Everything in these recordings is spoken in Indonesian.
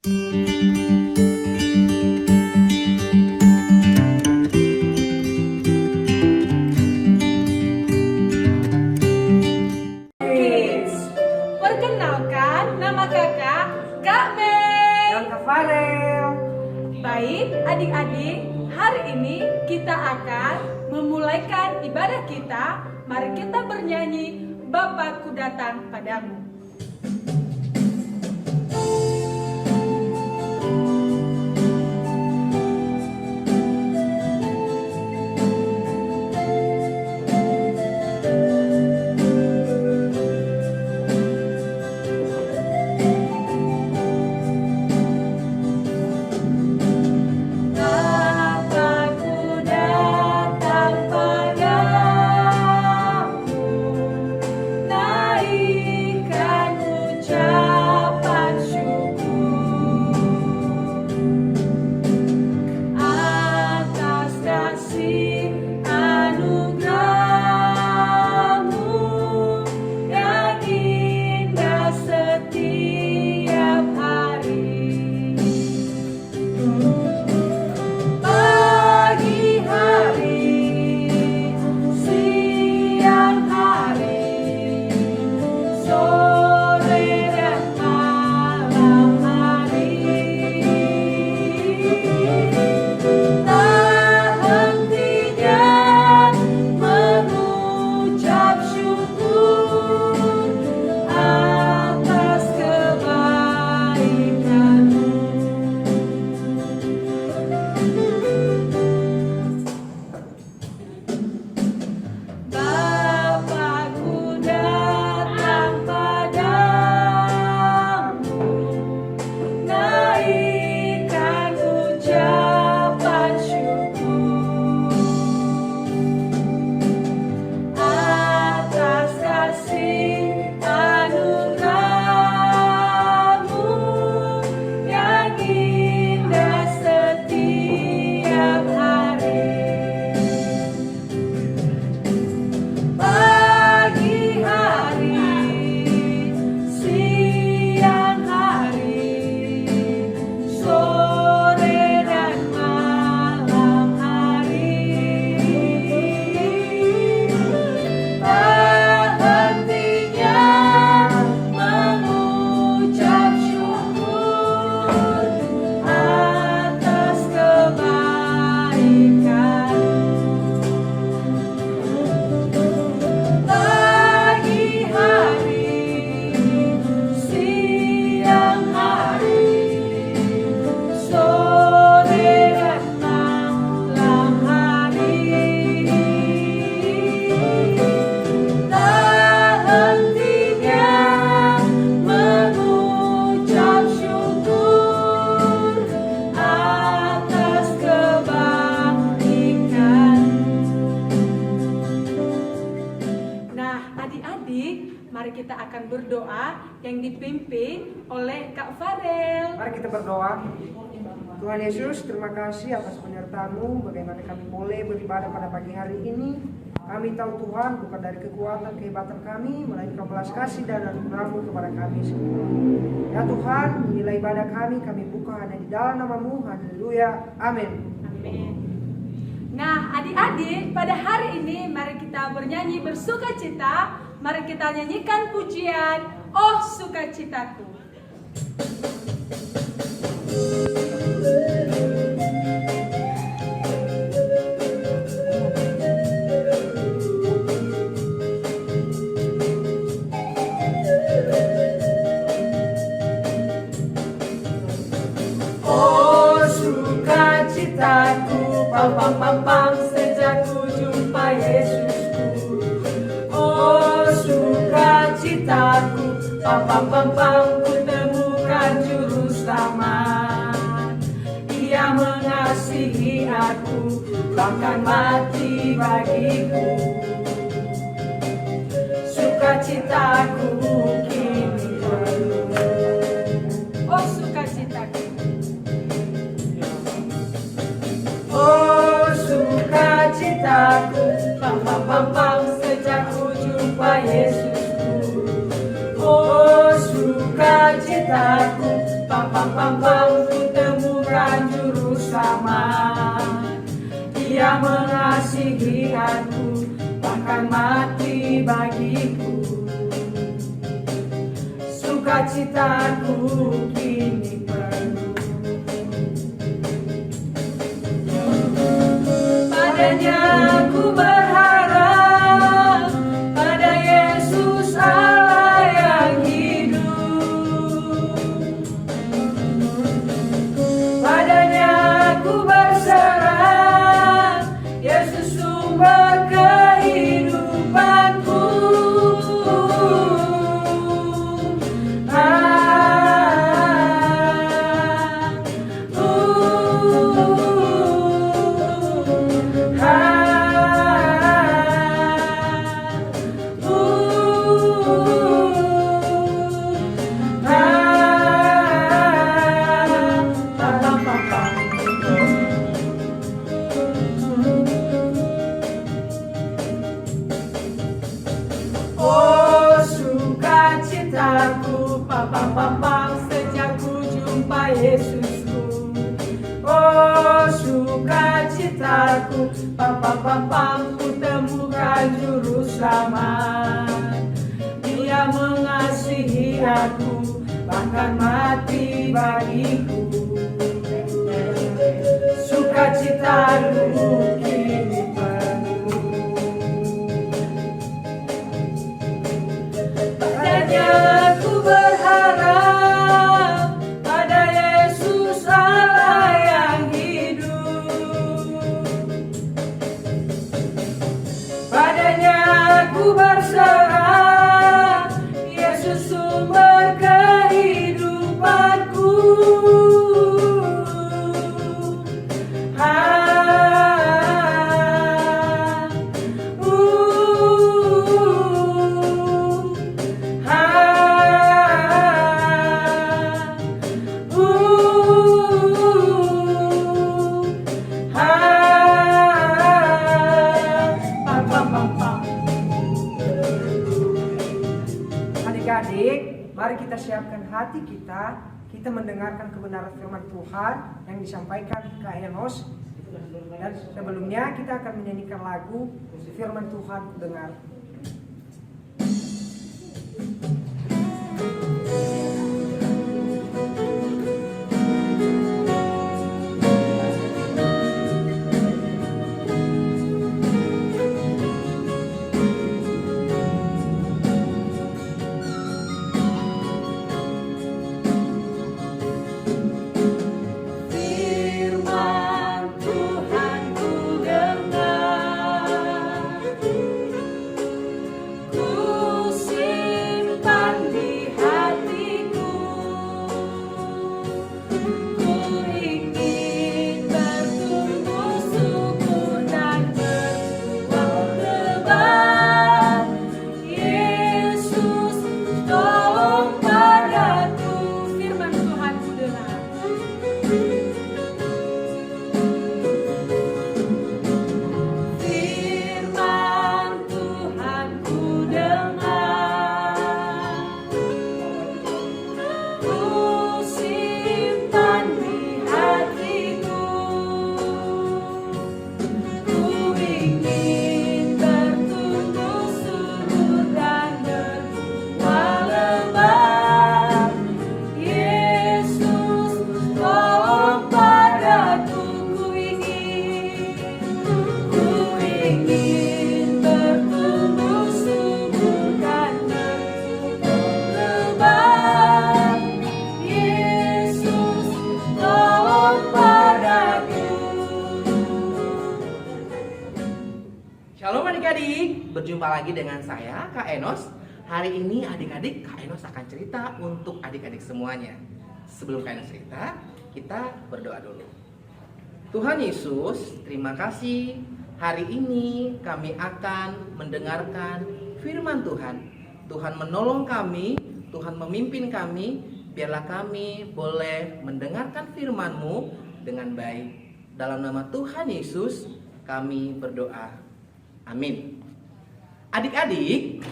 Kids, perkenalkan nama kakak Kak Mei Dan Kak Farel. Baik adik-adik, hari ini kita akan memulaikan ibadah kita. Mari kita bernyanyi Bapakku datang padamu. Bapakku datang padamu, naikkan ucapan syukur atas kasih anugerahmu yang indah setiap hari. Pagi hari, siang hari, sore dan malam hari, tak hentinya mengucap syukur atas kebaikanmu. Bapakku datang padamu, naikkan ucapan syukur atas kasih anugerahmu yang indah setiap hari. Pagi hari, siang hari, sore dan malam hari, tak hentinya mengucap syukur atas kebaikan. Pagi hari, siang hari, sore dan malam hari, tak hentinya mengucap syukur atas kebaikan. Nah, adik-adik, mari kita akan berdoa yang dipimpin oleh Kak Farel. Mari kita berdoa. Tuhan Yesus, terima kasih atas penyertaan-Mu bagaimana kami boleh beribadah pada pagi hari ini. Kami tahu Tuhan bukan dari kekuatan kehebatan kami, melainkan belas kasih dan anugerah-Mu kepada kami semua. Ya Tuhan, inilah ibadah kami buka hanya di dalam nama-Mu. Haleluya. Amin. Amin. Nah, adik-adik, pada hari ini mari kita bernyanyi bersukacita. Mari kita nyanyikan pujian Oh Sukacitaku. Oh sukacitaku, pam pam pam pam, sejak ku jumpa Yesusku. Oh sukacitaku, pam pam pam pam, ku temukan juru selamat. Ia mengasihi aku, bahkan mati bagiku. Sukacitaku kini penuh. Oh sukacitaku. Oh sukacitaku, pam pam pam pam, sejak ku jumpa Yesusku. Oh sukacitaku, Pam pam pam pam, kutemukan juru selamat. Dia mengasihi aku, bahkan mati bagiku. Sukacitaku kini penuh. Padanya aku berharap, pada Yesus Allah yang hidup. Padanya aku berserah, Yesus sumber kehidupanku. Oh sukacitaku, pam pam pam pam, sejak ku jumpa Yesusku. Oh sukacitaku, pam pam pam pam, ku temukan juru selamat. Dia mengasihi aku, bahkan mati bagiku. Sukacitaku kini penuh. Padanya aku berharap, pada Yesus Allah yang hidup. Padanya aku berserah, Yesus sumber kehidupanku. Adik-adik, mari kita siapkan hati kita mendengarkan kebenaran firman Tuhan yang disampaikan Kak Enos. Dan sebelumnya kita akan menyanyikan lagu firman Tuhan ku dengar. Shalom adik-adik, berjumpa lagi dengan saya Kak Enos. Hari ini adik-adik Kak Enos akan cerita untuk adik-adik semuanya. Sebelum Kak Enos cerita, kita berdoa dulu. Tuhan Yesus, terima kasih. Hari ini kami akan mendengarkan firman Tuhan. Tuhan menolong kami, Tuhan memimpin kami, biarlah kami boleh mendengarkan firman-Mu dengan baik. Dalam nama Tuhan Yesus, kami berdoa. Amin. Adik-adik,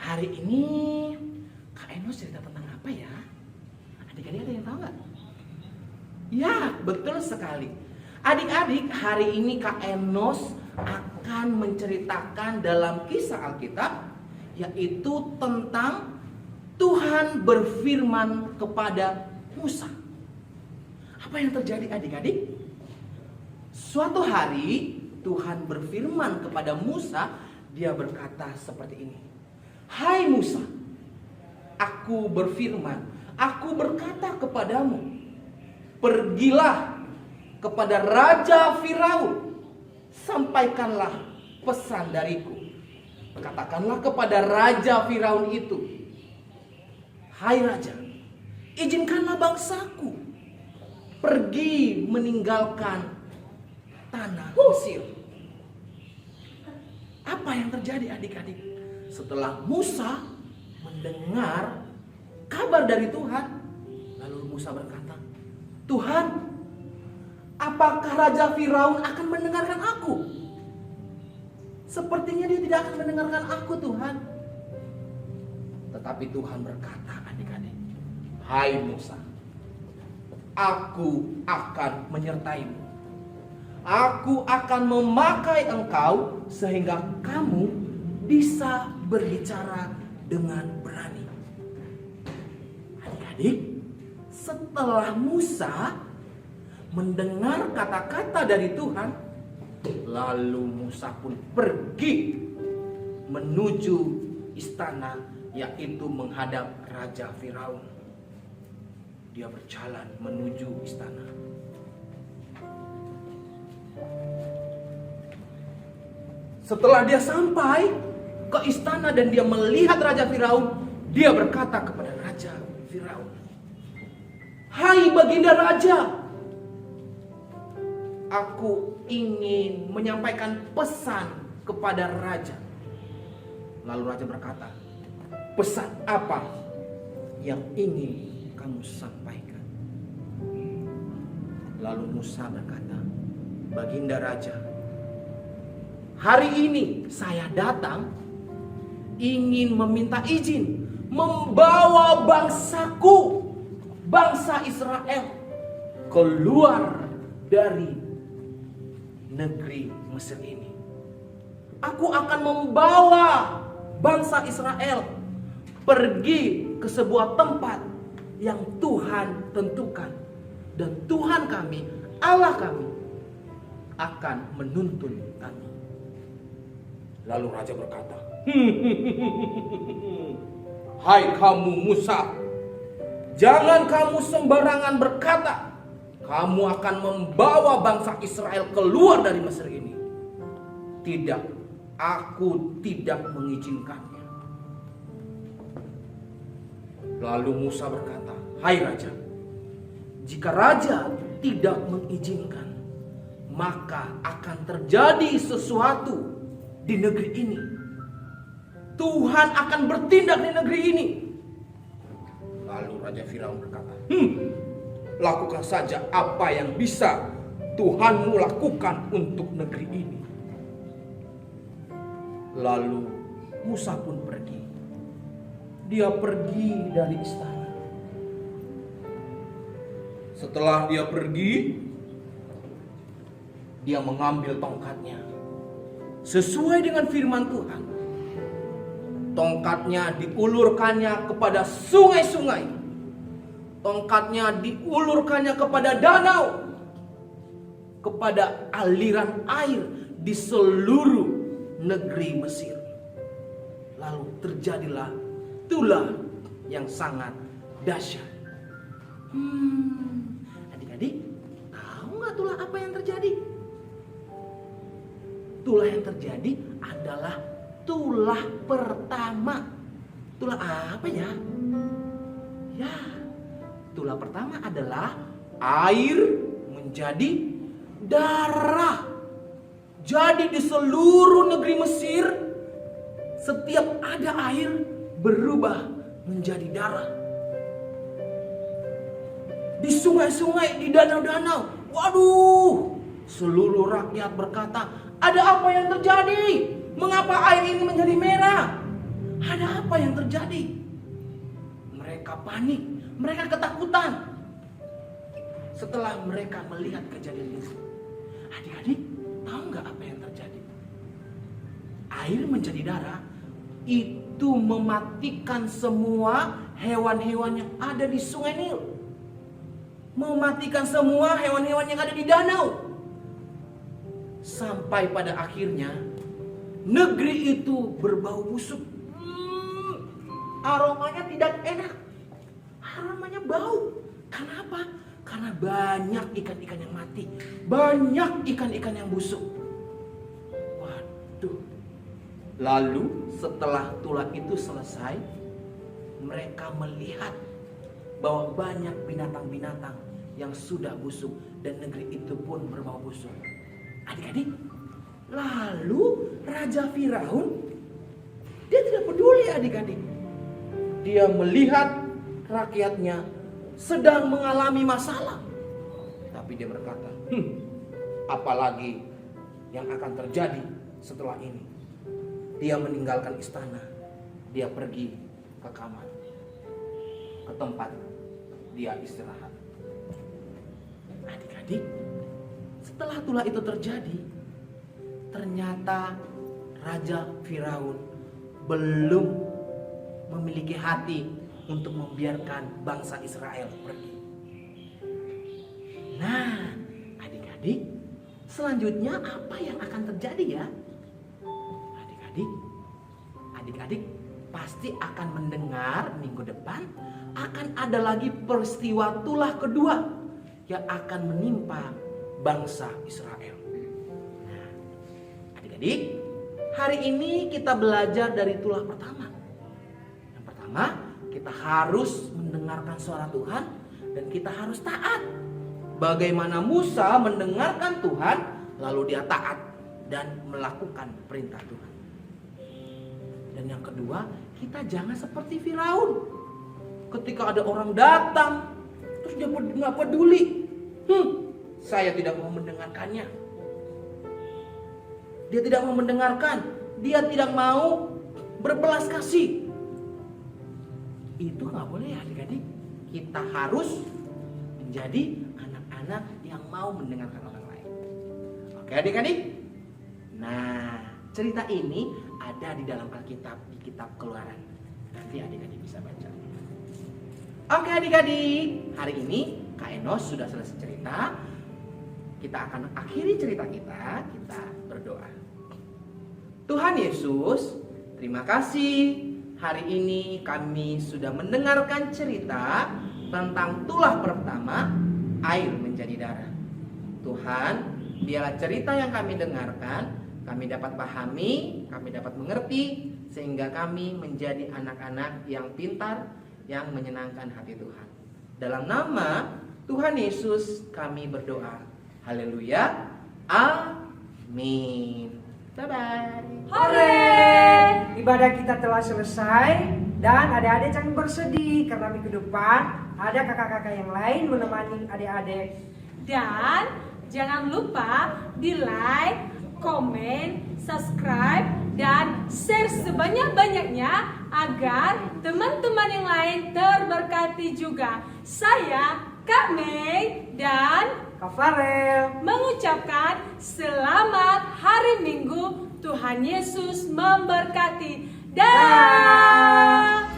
hari ini Kak Enos cerita tentang apa ya? Adik-adik ada yang tahu nggak? Ya, betul sekali. Adik-adik, hari ini Kak Enos akan menceritakan dalam kisah Alkitab, yaitu tentang Tuhan berfirman kepada Musa. Apa yang terjadi adik-adik? Suatu hari Tuhan berfirman kepada Musa, dia berkata seperti ini. Hai Musa, aku berfirman, aku berkata kepadamu, pergilah kepada Raja Firaun, sampaikanlah pesan dariku. Katakanlah kepada Raja Firaun itu, hai Raja, izinkanlah bangsaku pergi meninggalkan tanah Mesir. Apa yang terjadi adik-adik? Setelah Musa mendengar kabar dari Tuhan, lalu Musa berkata, Tuhan, apakah Raja Firaun akan mendengarkan aku? Sepertinya dia tidak akan mendengarkan aku, Tuhan. Tetapi Tuhan berkata, adik-adik, hai Musa, aku akan menyertaimu. Aku akan memakai engkau sehingga kamu bisa berbicara dengan berani. Adik-adik, setelah Musa mendengar kata-kata dari Tuhan, lalu Musa pun pergi menuju istana, yaitu menghadap Raja Firaun. Dia berjalan menuju istana. Setelah dia sampai ke istana dan dia melihat Raja Firaun, dia berkata kepada Raja Firaun, hai baginda raja, aku ingin menyampaikan pesan kepada raja. Lalu raja berkata, pesan apa yang ingin kamu sampaikan? Lalu Musa berkata, baginda raja, hari ini saya datang ingin meminta izin membawa bangsaku, bangsa Israel, keluar dari negeri Mesir ini. Aku akan membawa bangsa Israel pergi ke sebuah tempat yang Tuhan tentukan. Dan Tuhan kami, Allah kami, akan menuntun kami. Lalu raja berkata, hai kamu Musa, jangan kamu sembarangan berkata kamu akan membawa bangsa Israel keluar dari Mesir ini. Tidak, aku tidak mengizinkannya. Lalu Musa berkata, hai raja, jika raja tidak mengizinkan, maka akan terjadi sesuatu di negeri ini. Tuhan akan bertindak di negeri ini. Lalu Raja Firaun berkata, lakukan saja apa yang bisa Tuhanmu lakukan untuk negeri ini. Lalu Musa pun pergi. Dia pergi dari istana. Setelah dia pergi, dia mengambil tongkatnya. Sesuai dengan firman Tuhan, tongkatnya diulurkannya kepada sungai-sungai. Tongkatnya diulurkannya kepada danau, kepada aliran air di seluruh negeri Mesir. Lalu terjadilah tulah yang sangat dahsyat. Adik-adik, tahu nggak tulah apa yang terjadi? Tulah yang terjadi adalah tulah pertama. Tulah apa ya? Ya, tulah pertama adalah air menjadi darah. Jadi di seluruh negeri Mesir, setiap ada air berubah menjadi darah. Di sungai-sungai, di danau-danau, waduh, seluruh rakyat berkata, ada apa yang terjadi? Mengapa air ini menjadi merah? Ada apa yang terjadi? Mereka panik, mereka ketakutan. setelah mereka melihat kejadian itu, adik-adik tahu nggak apa yang terjadi? Air menjadi darah itu mematikan semua hewan-hewan yang ada di Sungai Nil. Mematikan semua hewan-hewan yang ada di danau. Sampai pada akhirnya negeri itu berbau busuk. Aromanya tidak enak. Aromanya bau. Kenapa? Karena banyak ikan-ikan yang mati. Banyak ikan-ikan yang busuk. Waduh. Lalu setelah tulah itu selesai, mereka melihat bahwa banyak binatang-binatang yang sudah busuk dan negeri itu pun berbau busuk. Adik-adik, lalu Raja Firaun, dia tidak peduli adik-adik. Dia melihat rakyatnya sedang mengalami masalah. Tapi dia berkata, apalagi yang akan terjadi setelah ini. Dia meninggalkan istana. Dia pergi ke kamar, ke tempat dia istirahat. Adik-adik, setelah tulah itu terjadi, ternyata Raja Firaun belum memiliki hati untuk membiarkan bangsa Israel pergi. Nah, adik-adik, selanjutnya apa yang akan terjadi ya? Adik-adik pasti akan mendengar minggu depan akan ada lagi peristiwa tulah kedua yang akan menimpa bangsa Israel. Nah, adik-adik, hari ini kita belajar dari tulah pertama. Yang pertama, kita harus mendengarkan suara Tuhan dan kita harus taat. Bagaimana Musa mendengarkan Tuhan lalu dia taat dan melakukan perintah Tuhan. Dan yang kedua, kita jangan seperti Firaun. Ketika ada orang datang, terus dia nggak peduli. Saya tidak mau mendengarkannya. Dia tidak mau mendengarkan. Dia tidak mau berbelas kasih. Itu nggak boleh ya adik-adik. Kita harus menjadi anak-anak yang mau mendengarkan orang lain. Oke adik-adik? Nah, cerita ini ada di dalam Alkitab, di kitab Keluaran. Nanti adik-adik bisa baca. Oke adik-adik, hari ini Kak Enos sudah selesai cerita. Kita akan akhiri cerita kita berdoa. Tuhan Yesus, terima kasih. Hari ini kami sudah mendengarkan cerita tentang tulah pertama, air menjadi darah. Tuhan, biarlah cerita yang kami dengarkan, kami dapat pahami, kami dapat mengerti, sehingga kami menjadi anak-anak yang pintar, yang menyenangkan hati Tuhan. Dalam nama Tuhan Yesus kami berdoa. Haleluya. Amin. Bye-bye. Hore! Ibadah kita telah selesai dan adik-adik jangan bersedih karena minggu depan ada kakak-kakak yang lain menemani adik-adik. Dan jangan lupa di like, komen, subscribe, dan share sebanyak-banyaknya agar teman-teman yang lain terberkati juga. Saya, Kak Mei, dan Kak Farel mengucapkan selamat hari Minggu. Tuhan Yesus memberkati. Dah.